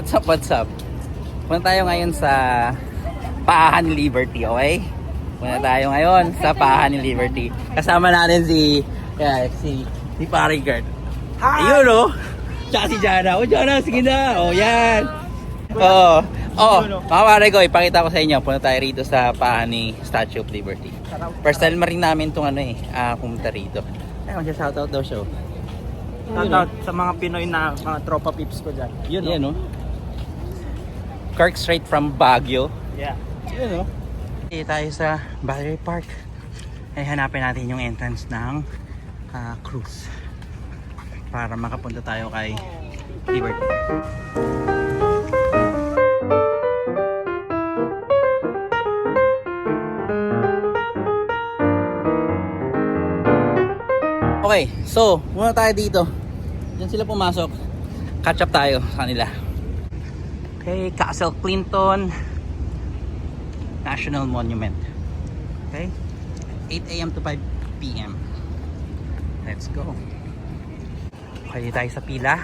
What's up, what's up? Punta tayo ngayon sa Pahan ni Liberty, okay? Punta tayo ngayon sa Pahan ni Liberty. Kasama natin si Pare Gert. Ayun o! Tsaka si Jana. O Jana, sige na! O yan! Mga pare ko, ipakita ko sa inyo. Punta tayo rito sa Pahan ni Statue of Liberty. First time rin namin itong pumunta rito. Ay, mag-shoutout daw siya. Shoutout sa mga Pinoy na mga tropa pips ko dyan. Yun, no? Kirk straight from Baguio. Yeah. Yun, no? Dito tayo sa Battery Park. Ay, hanapin natin yung entrance ng cruise. Para makapunta tayo kay Liberty. Okay, so muna tayo dito. Diyan sila pumasok. Catch up tayo sa kanila. Okay, Castle Clinton National Monument. Okay, 8 AM to 5 PM. Let's go. Okay, tayo sa pila.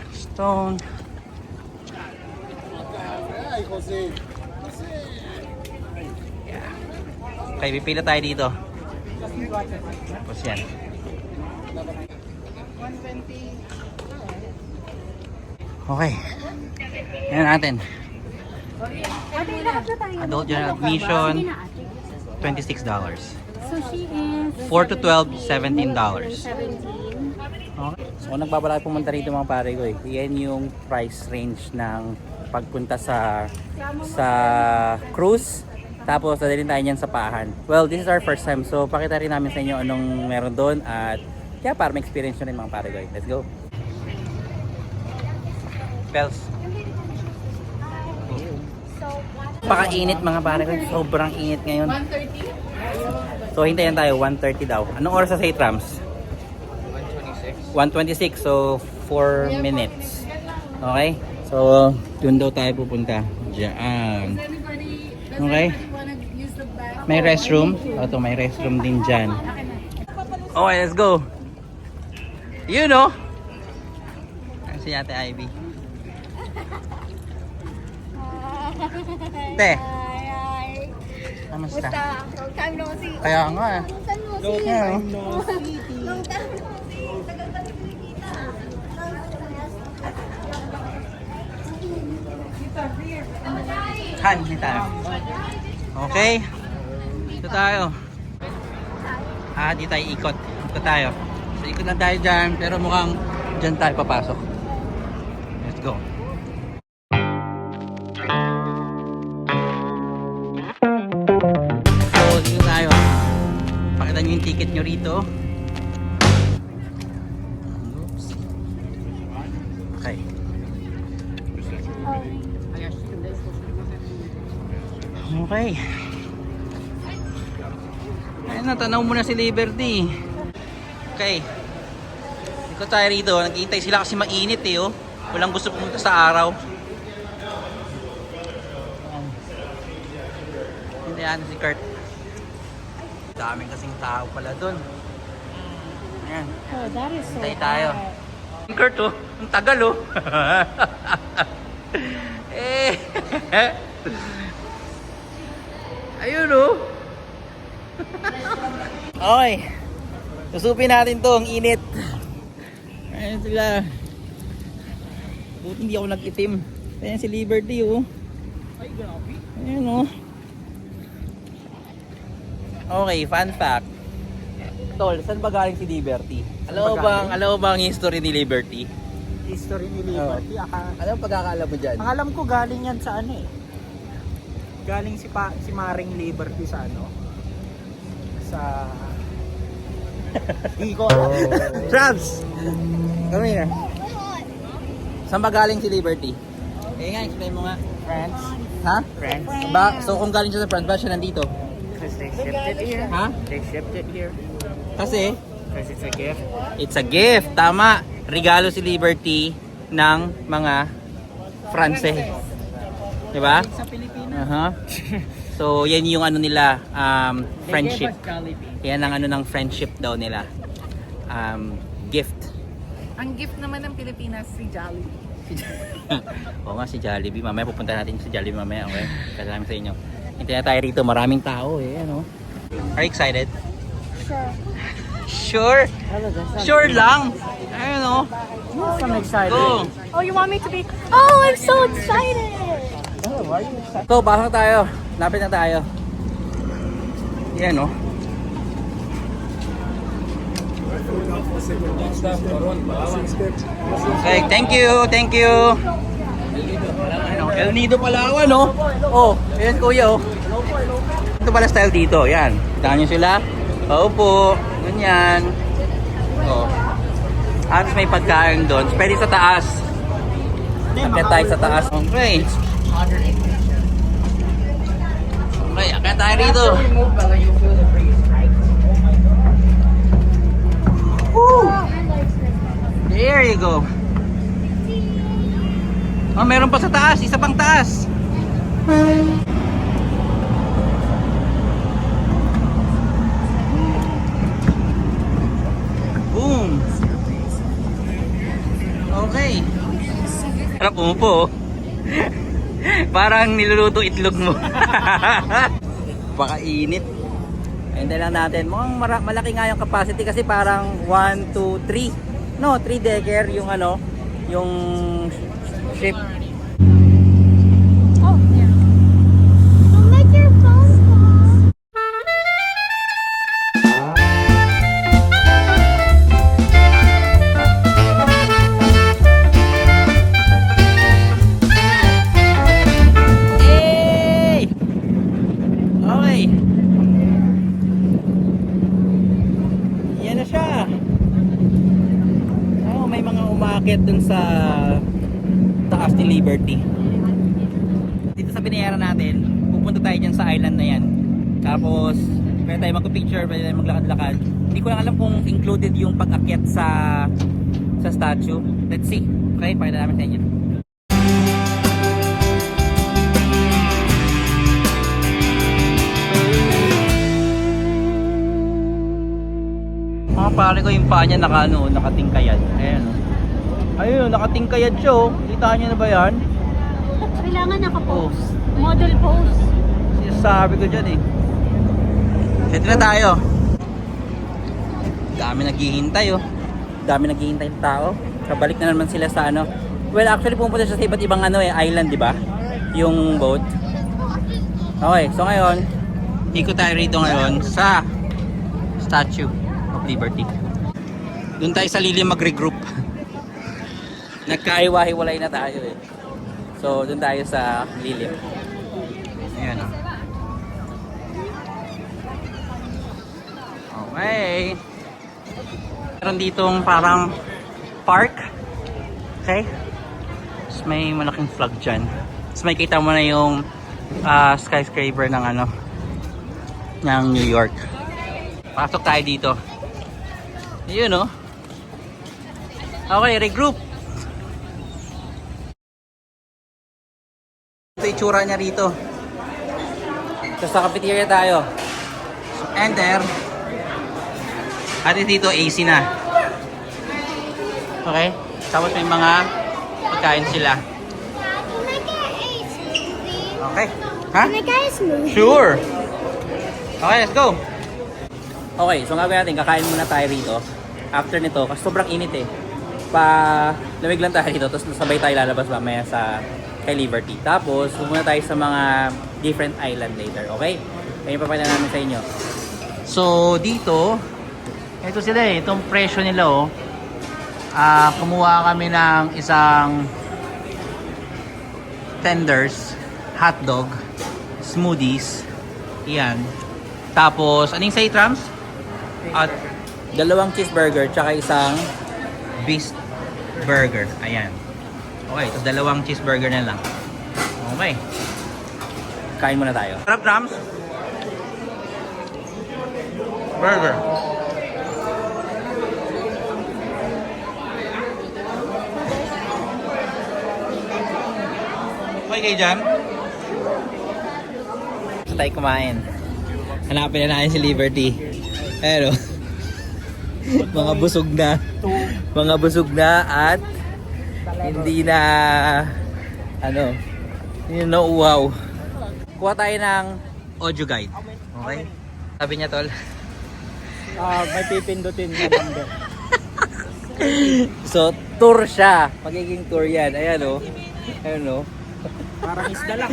Stone. Okay, pipila tayo dito. Tapos yan. Okay. Yan natin. Adult general admission, $26. So she is 4 to 12, $17. 17. Okay. So kung nagbabalak pumunta rito mga pare ko yan yung price range ng pagpunta sa cruise. Tapos dadalhin tayo niyan sa Pahan. Well, this is our first time. So pakita rin namin sa inyo anong meron doon. At kaya para ma-experience nyo rin mga pare ko. Let's go. Pels. Paka-init mga pare ko. Sobrang init ngayon. 1:30? So hintayin tayo. 1:30 daw. Anong oras sa St. Rams? 1:26. 1:26. So 4 minutes. Okay? So dun daw tayo pupunta. Diyan. Okay? May restroom. Ito, may restroom din dyan. Okay, let's go. You know. Si Ate Ivy. Te. Kamusta? Long time no see. Kaya nga. Long time no No see. time, no Long time no see. Tagal pa rin kita. Han, hindi tayo. Okay. Dito tayo. Di tayo ikot. Ikot tayo. So ikot lang tayo dyan. Pero mukhang dyan tayo papasok. Let's go. So dito tayo. Pakita nyo yung ticket nyo rito. Oops. Okay. Okay. Ayun na, tanaw mo na si Liberty. Okay. Ikot tayo rito. Naghihintay sila kasi mainit oh. Walang gusto pumunta sa araw. Hintayan si Kurt. Daming kasing tao pala dun. Ayan. Oh, that is so Hintay tayo. Kurt oh. Ang tagal oh. Ayun oh. Okay. Susupin natin to, ang init. Ayun sila. Buti hindi ako nag-itim. Ayan si Liberty oh. Ay, grabe. Ayun oh. Okay, fun fact. Tol, saan ba galing si Liberty? Alam mo bang history ni Liberty? History ni Liberty. Ano ang pagkakaalam mo dyan? Ang alam ko galing yan sa ano eh. Galing si Maring Liberty sa ano? Sa... Hindi ko alam. Traps! Come here. Saan ba galing si Liberty? Nga, explain mo nga. France. Ha? France. So kung galing siya sa France, ba siya nandito? Because they shipped it here. Ha? They shipped it here. Kasi? Because it's a gift. It's a gift. Tama. Regalo si Liberty ng mga Franse. Diba? Sa Pilipinas. So yan yung ano nila, friendship. They gave us Jollibee. Yan ang ano ng friendship daw nila. Gift. Ang gift naman ng Pilipinas, si Jollibee. Oo nga, si Jollibee. Mamaya pupunta natin si Jollibee mamaya. Okay? Kasama sa inyo. Hintay na tayo rito. Maraming tao eh. Ano? Are you excited? Sure. Sure lang. Ayun o. I'm excited. Go. Oh, you want me to be... Oh, I'm so excited! Oh, are you excited? So, pasok tayo. Lapit na tayo. Yan o. Okay, thank you. Thank you. El Nido Palawan, no? Oh, ayan kuya, oh. Ito pala style dito, yan. Kita nyo sila. Paupo, ganyan. Oh. At may pagkain doon. Pwede sa taas. Akit tayo sa taas. Okay. Okay, akit tayo rito. Woo! There you go. Oh, meron pa sa taas, isa pang taas. Boom. Okay. Harap umupo. Parang niluluto itlog mo. Baka init. Hindi lang natin. Mukhang malaki nga yung capacity kasi parang 1, 2, 3. No, 3 decker yung ano, yung ship. Oh, yeah. Don't make your phone call. Hey! Okay. Yan na siya. Oh, may mga umaakit dun sa taas ni Liberty. Dito sa binayaran natin, pupunta tayo dyan sa island na yan. Tapos, pwede tayo magpicture, pwede tayo maglakad-lakad. Hindi ko lang alam kung included yung pag-akyat sa statue. Let's see. Okay, pakita namin sa inyo. Mga pare ko yung paa niya nakatingkayad. Ayan. Ayun, nakatingkayad siya oh. Kita niyo na ba yan? Kailangan naka-pose. Model pose. Sabi ko dyan eh. Ito na tayo. Dami naghihintay oh. Dami naghihintay ng tao. Kabalik na naman sila sa ano. Well, actually pumunta siya sa iba't ibang ano eh, island, di ba? Yung boat. Okay, so ngayon, ikot tayo rito ngayon sa Statue of Liberty. Doon tayo sa lilim mag-regroup. Nagkaiwa-hiwalay na tayo eh. So, doon tayo sa lilim. Ayan oh. Okay. Meron ditong parang park. Okay. Tapos may malaking flag dyan. Tapos may kita mo na yung skyscraper ng ano, ng New York. Pasok tayo dito. Yun oh. Okay, regroup. Ito yung tsura niya rito. So sa cafeteria tayo. So enter. At dito AC na. Okay? Tapos may mga pagkain sila. Can I get a smoothie? Okay. Ha? Can I get a smoothie? Sure. Okay, let's go. Okay, so gagawin natin, kakain muna tayo rito. After nito, kasi sobrang init eh. Lamig lang tayo rito, tapos sabay tayo lalabas mamaya sa kay Liberty. Tapos, pumunta tayo sa mga different island later, okay? Kaya papakita namin sa inyo. So, dito, ito sila eh, itong presyo nila oh. Kumuha kami ng isang tenders, hotdog, smoothies, yan. Tapos, anong say trams? At dalawang cheeseburger, tsaka isang beast burger. Ayan. Okay, so dalawang cheeseburger na lang. Okay. Kain muna tayo. Sarap trams? Burger. Okay kayo dyan? Gusto tayo kumain. Hanapin na natin si Liberty. Pero Mga busog na. Mga busog na at hindi na ano, hindi na uhaw. Kuha tayo ng audio guide. Okay? Sabi niya, tol. May pipindutin na number. So, tour siya. Magiging tour yan. Ayan o. Ayan o. Parang isda lang.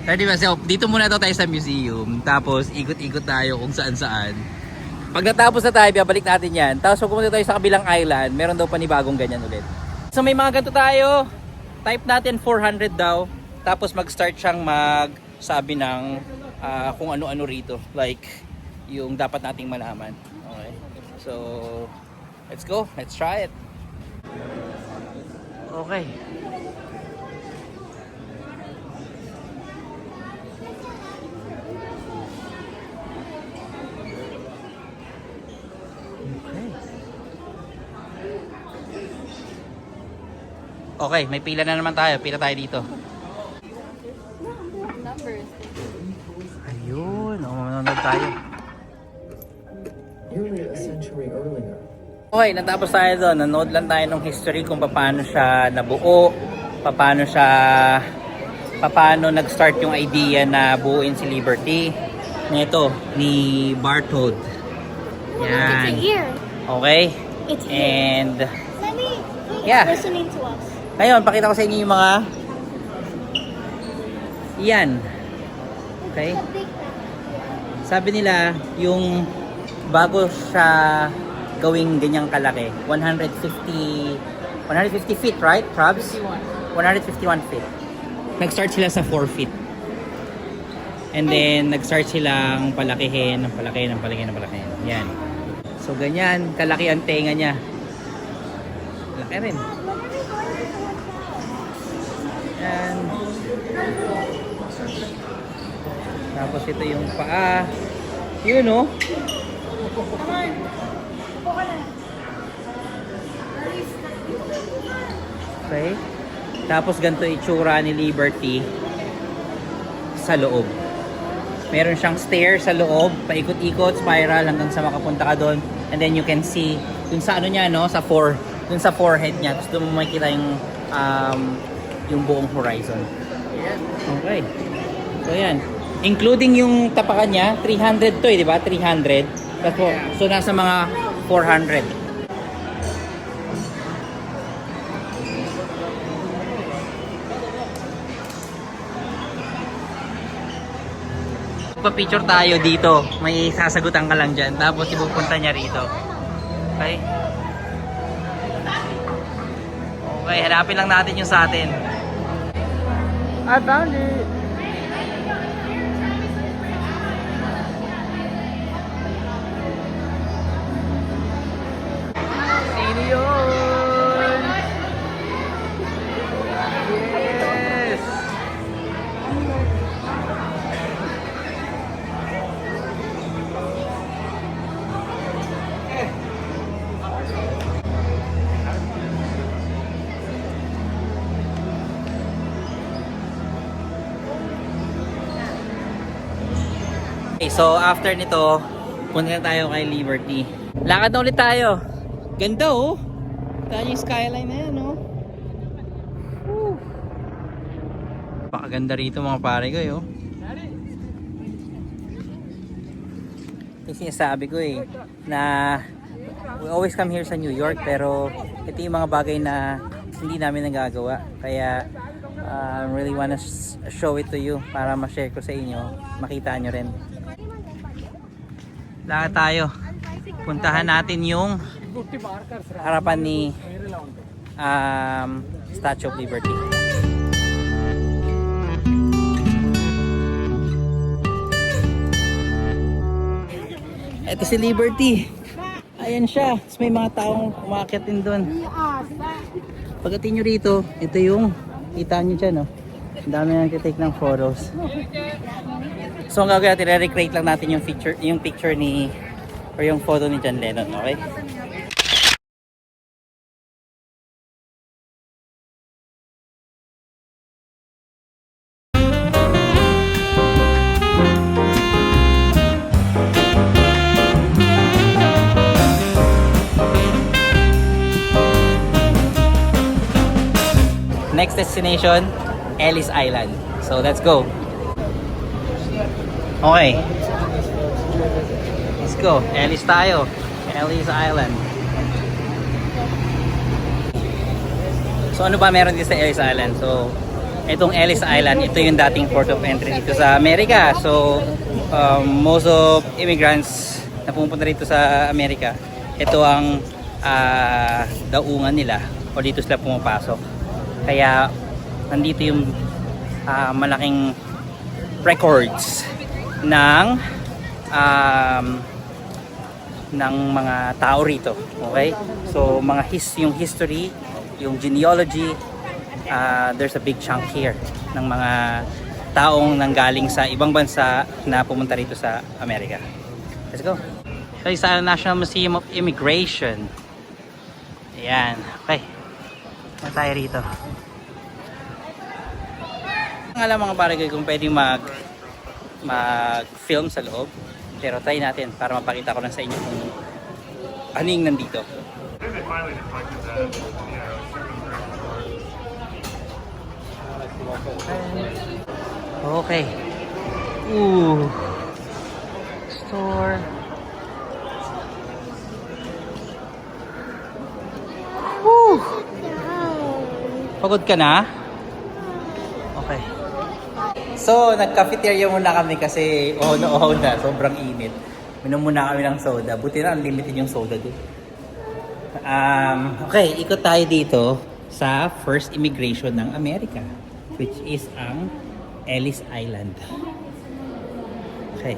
Ready ba? So, dito muna daw tayo sa museum. Tapos, ikot-ikot tayo kung saan-saan. Pag natapos na tayo, babalik natin yan. Tapos, pag pumunta tayo sa kabilang island, meron daw panibagong ganyan ulit. So, may mga ganito tayo. Type natin 400 daw. Tapos, mag-start siyang magsabi ng kung ano-ano rito. Like, yung dapat nating malaman. Okay. So, let's go. Let's try it. Okay. Okay, may pila na naman tayo. Pila tayo dito. Ayun, manonood tayo. Nearly a century earlier, Okay, natapos tayo doon. Nanood lang tayo ng history kung paano siya nabuo, paano nag-start yung idea na buuin si Liberty. Nito, ni Barthold. Yan. Here. Okay? It's here. And, Let me Yeah. listening to us. ngayon, pakita ko sa inyo yung mga yan. Okay? Sabi nila, yung bago siya gawing ganyang kalaki, 150 feet, right, Trabs? 151 feet. Nag-start sila sa 4 feet. And then, nag-start silang palakihin. Yan. So, ganyan, kalaki ang tenga niya. Laki rin. Yan. Tapos ito yung paa. Yun, oh. Okay. Tapos ganito itsura ni Liberty sa loob. Meron siyang stair sa loob, paikot-ikot, spiral hanggang sa makapunta ka doon. And then you can see dun sa ano niya, no, dun sa forehead niya. Tapos doon mo makikita yung buong horizon. Okay. So yan. Including yung tapakan niya, 300 to, di ba? 300. So nasa mga 400. Pa-picture tayo dito. May sasagutan ka lang dyan. Tapos ipupunta niya rito. Okay? Okay, hanapin lang natin yung sa atin. I found it. Sino yun? Yes! Okay, so after nito, punta na tayo kay Liberty. Lakad na ulit tayo. Ganda oh. Tayo yung skyline na yan oh. Woo. Pakaganda rito mga pare ko oh. Kasi sinasabi ko eh na we always come here sa New York pero ito yung mga bagay na hindi namin nagagawa. Kaya I really wanna show it to you para ma-share ko sa inyo. Makita nyo rin. Lakad tayo. Puntahan natin yung harapan ni Statue of Liberty. Ito si Liberty. Ayan siya. Tapos may mga taong umakyat din doon. Pagdating nyo rito, ito yung kita nyo dyan. Oh. Ang dami na nag-take ng photos. So ang gagawin natin, re-recreate lang natin yung picture ni or yung photo ni John Lennon, okay? next destination, Ellis Island. So let's go. Okay. Let's go. Ellis tayo. Ellis Island. So ano ba meron dito sa Ellis Island? So itong Ellis Island, ito yung dating port of entry dito sa Amerika. So most of immigrants na pumunta rito sa Amerika, ito ang daungan nila o dito sila pumapasok. Kaya nandito yung malaking records ng mga tao rito. Okay? So yung history, yung genealogy, there's a big chunk here ng mga taong nanggaling sa ibang bansa na pumunta rito sa Amerika. Let's go. So, sa National Museum of Immigration. Ayan. Okay. Ano tayo rito? Ang alam mga barangay kung pwedeng mag-film sa loob. Pero try natin para mapakita ko lang sa inyo kung ano yung nandito. Okay. Ooh. Store. Woo! Pagod ka na? Okay. So, nag-cafeteria muna kami kasi oho na, sobrang init. Minom muna kami ng soda. Buti na unlimited yung soda doon. Okay, ikot tayo dito sa first immigration ng Amerika, which is ang Ellis Island. Okay.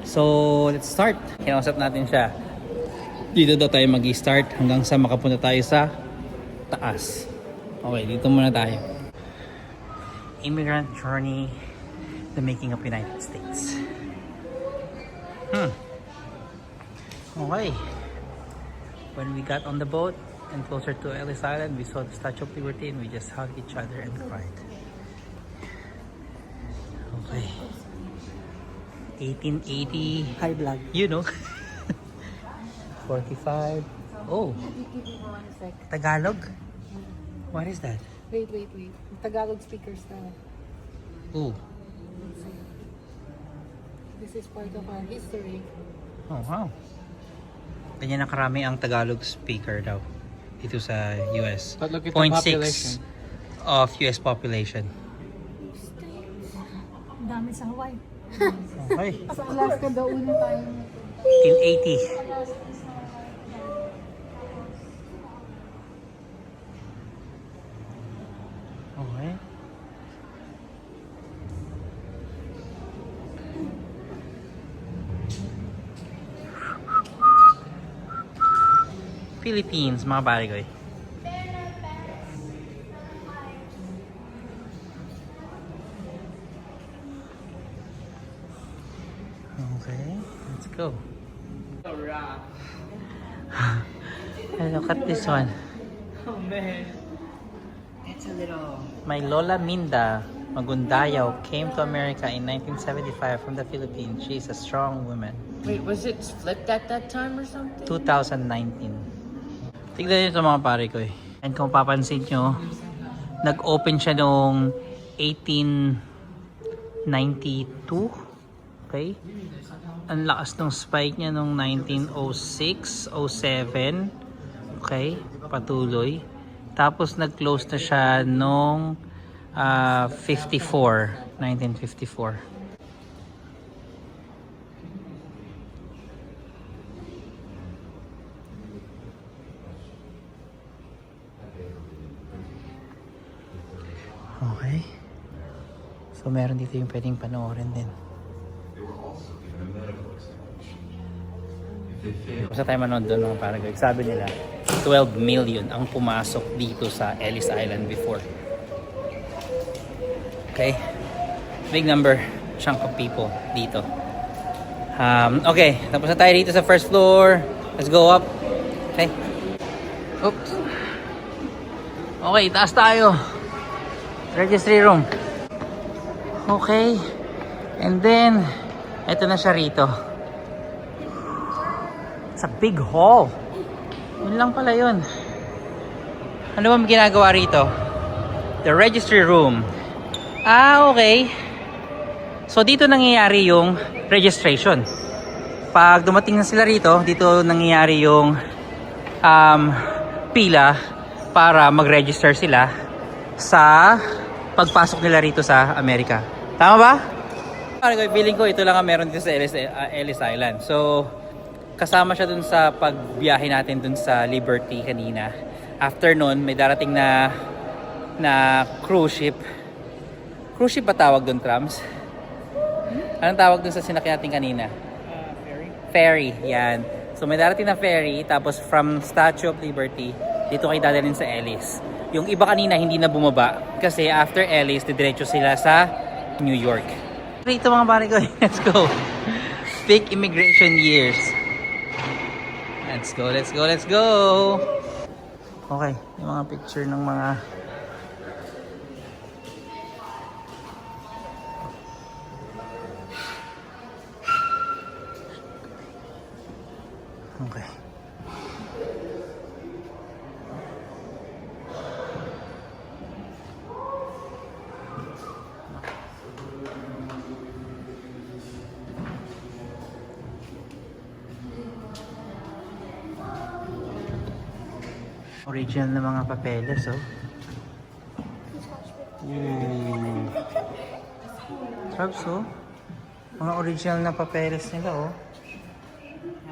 So, let's start. Kinausap natin siya. Dito daw tayo mag-start hanggang sa makapunta tayo sa taas. Okay, dito muna tayo. Immigrant Journey, The Making of United States. Okay. When we got on the boat and closer to Ellis Island, we saw the Statue of Liberty and we just hugged each other and cried. Okay. 1880. High blood. You know. 45. Oh, Tagalog? What is that? Wait. Tagalog speakers na. Oh. This is part of our history. Oh, wow. Ganyan na karami ang Tagalog speaker daw dito sa US. But look at the 0.6 population. of US population. Ang dami sa Hawaii. Okay. Sa Alaska daw una tayo. 1880. Okay. Philippines, mga barigoy. Okay, let's go. And look at this one. Oh man. It's a little... My Lola Minda Magundayaw came to America in 1975 from the Philippines. She is a strong woman. Wait, was it flipped at that time or something? 2019. Tignan nyo ito mga pare ko eh. And kung papansin nyo, nag-open siya noong 1892. Okay? Ang lakas ng spike niya noong 1906, 07. Okay? Patuloy. Tapos nag-close na siya noong 1954. Okay. So meron dito yung pwedeng panoorin din. Basta tayo manood doon mga paragay. Sabi nila, 12 million ang pumasok dito sa Ellis Island before. Okay? Big number, chunk of people dito. Okay, tapos na tayo dito sa first floor. Let's go up. Okay? Oops. Okay, taas tayo. Registry room. Okay. And then, eto na siya rito. It's a big hall. Yun lang pala yun. Ano ba ginagawa rito? The registry room. Okay. So dito nangyayari yung registration. Pag dumating na sila rito, dito nangyayari yung pila para mag-register sila sa pagpasok nila rito sa Amerika. Tama ba? Feeling ko ito lang ang meron dito sa Ellis Island. So kasama siya dun sa pagbiyahe natin dun sa Liberty kanina. After nun, may darating na cruise ship. Cruise ship ba tawag dun, Trams? Anong tawag dun sa sinakyan natin kanina? Ferry. Yan. So may darating na ferry, tapos from Statue of Liberty, dito kayo dadalhin sa Ellis. Yung iba kanina hindi na bumaba kasi after Ellis, didiretso sila sa New York. Rito mga pare ko, let's go. Fake immigration years. Let's go, let's go, let's go. Okay, yung mga picture ng mga okay. Original na mga papeles, oh. Ooh. Trabs, oh. Mga original na papeles nila, oh.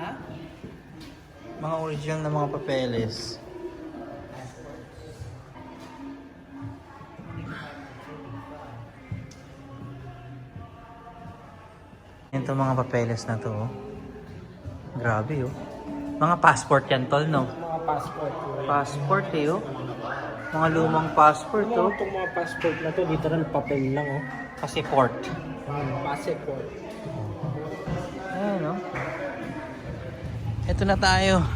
Ha? Mga original na mga papeles. Ito mga papeles na to, oh. Grabe, oh. Mga passport yan, tol, no? Mga passport. Passport, eh, oh. Mga lumang passport, oh. Itong mga passport na to, literal papel lang, oh. Passport. Passport. Ayan, oh. Ito na tayo.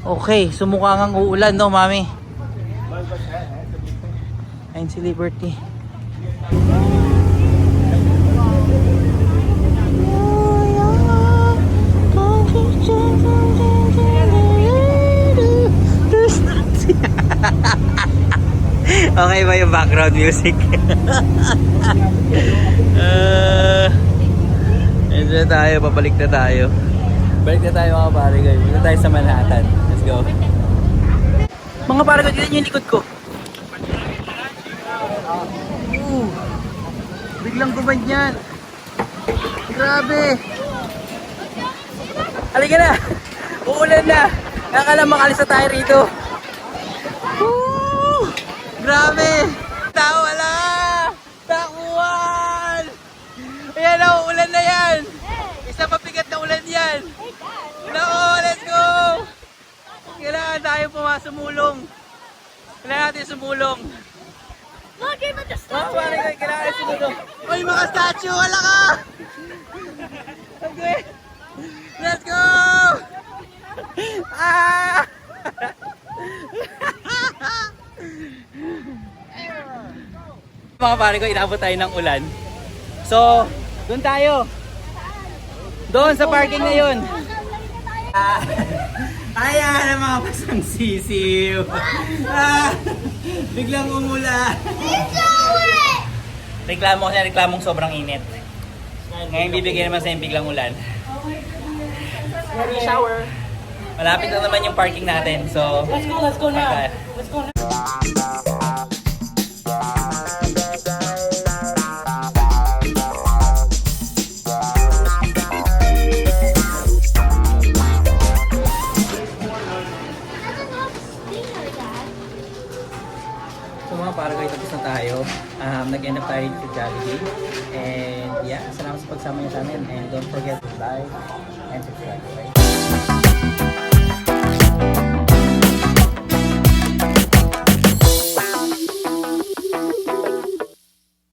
Okay, sumukha ngang uulan, no, mami? Ayun si Liberty. Okay ba yung background music? Ito na tayo, pabalik na tayo. Balik na tayo mga pare guys. Punta tayo sa Manhattan. Let's go. Mga pare guys, yun yung likod ko. Biglang gumanyan. Grabe. Halika na. Uulan na. Nakakala makalis na tayo rito. Grabe! Tao, wala! Takuan! Ayan o, ulan na yan! Isa pabigat na ulan yan! Nako, let's go! Kailangan tayo sumulong. Kailangan natin sumulong. Look, even the Oh, parang kailangan sumulong. Uy, mga statue! Wala ka! Okay! Let's go! Ah! Mga pare ko, inabot tayo ng ulan. So, doon tayo. Doon sa parking na yun. Ayan ang mga pasang sisiw. Biglang umula. Reklamo kasi reklamong sobrang init. Ngayon bibigyan naman sa yung biglang ulan. Shower. Malapit lang naman yung parking natin. So, Let's go now. Let's go now. So mga paragay, tapos na tayo. Nag-end up tayo sa Jollibee. And yeah, salamat sa pagsama niyo sa amin. And don't forget to like and subscribe. Okay?